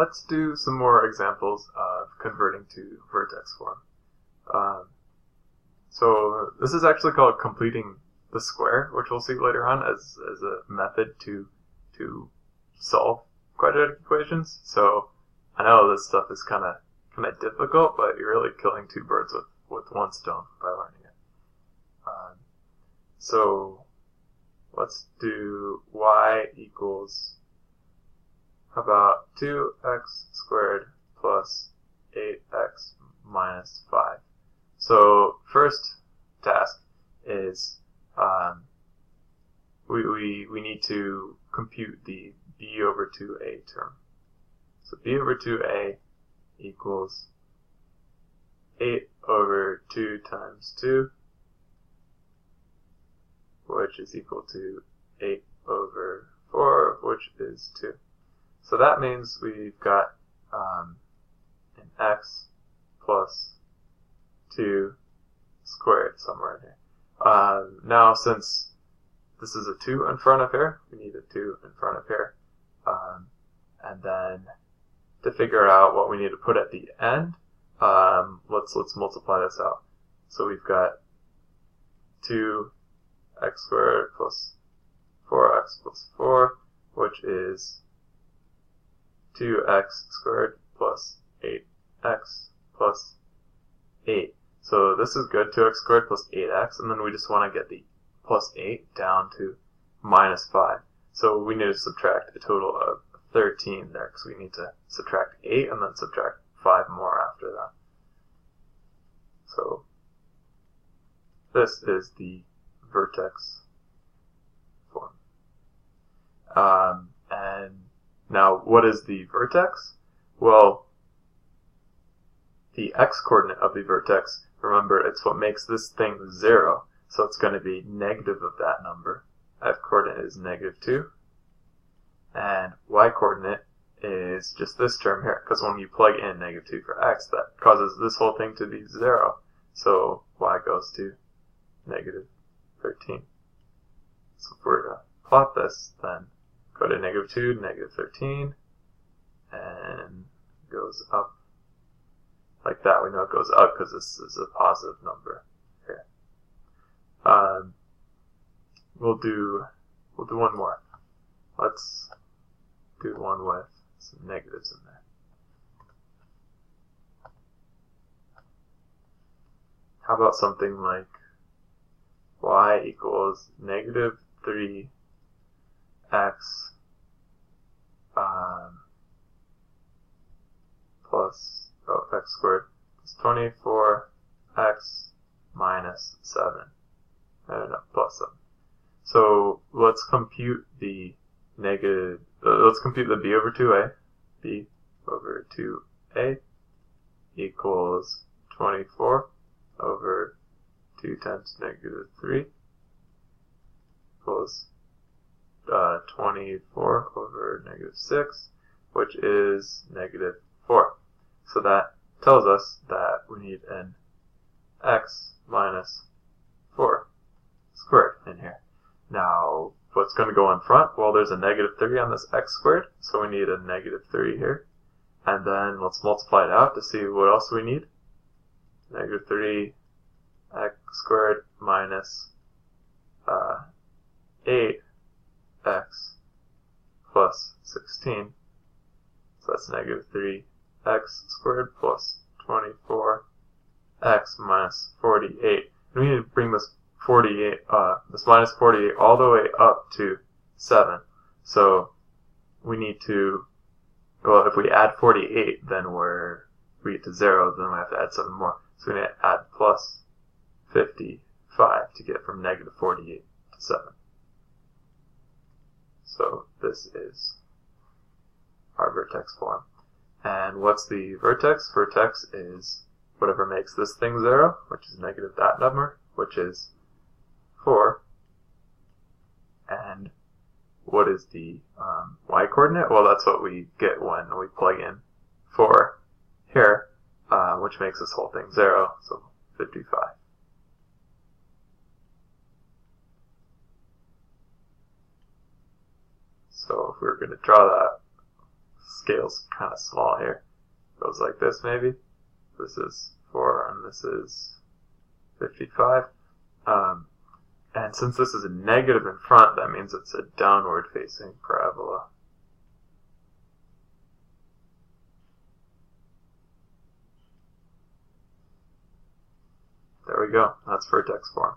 let's do some more examples of converting to vertex form. So this is actually called completing the square, which we'll see later on as a method to solve quadratic equations. So I know this stuff is kind of difficult, but you're really killing two birds with one stone by learning it. So let's do y equals about 2x squared plus 8x minus 5. So first task is we need to compute the b over 2a term. So b over 2a equals 8 over 2 times 2, which is equal to 8 over 4, which is 2. So that means we've got an x plus 2 squared somewhere in here. Now, since this is a 2 in front of here, we need a 2 in front of here. And then to figure out what we need to put at the end, let's multiply this out. So we've got 2x squared plus 4x plus 4, which is 2x squared plus 8x plus 8. So this is good, 2x squared plus 8x, and then we just want to get the plus 8 down to minus 5. So we need to subtract a total of 13 there, because we need to subtract 8 and then subtract 5 more after that. So this is the vertex form. And now, what is the vertex? Well, the x-coordinate of the vertex, remember, it's what makes this thing 0. So it's going to be negative of that number. X-coordinate is negative 2. And y-coordinate is just this term here, because when you plug in negative 2 for x, that causes this whole thing to be 0. So y goes to negative 13. So if we're to plot this, then go to negative 2 to negative 13, and goes up like that. We know it goes up because this is a positive number here. We'll do one more. Let's do one with some negatives in there. How about something like y equals negative 3x plus x squared plus 24x minus 7. No, plus 7. So let's compute the let's compute the b over 2a. b over 2a equals 24 over 2 times negative 3 equals 24 over negative 6, which is negative 4. So that tells us that we need an x minus 4 squared in here. Now, what's going to go in front? Well, there's a negative 3 on this x squared, so we need a negative 3 here. And then let's multiply it out to see what else we need. Negative 3 x squared minus 8x plus 16. So that's negative 3x squared plus 24x minus 48. And we need to bring this this minus 48 all the way up to 7. So we need to, well, if we add 48, then we get to 0, then we have to add 7 more. So we need to add plus 55 to get from negative 48 to 7. So this is our vertex form. And what's the vertex? Vertex is whatever makes this thing 0, which is negative that number, which is 4. And what is the y-coordinate? Well, that's what we get when we plug in 4 here, which makes this whole thing 0, so 55. So if we were going to draw that scale's kind of small here. Goes like this maybe. This is 4 and this is 55. And since this is a negative in front, that means it's a downward facing parabola. There we go. That's vertex form.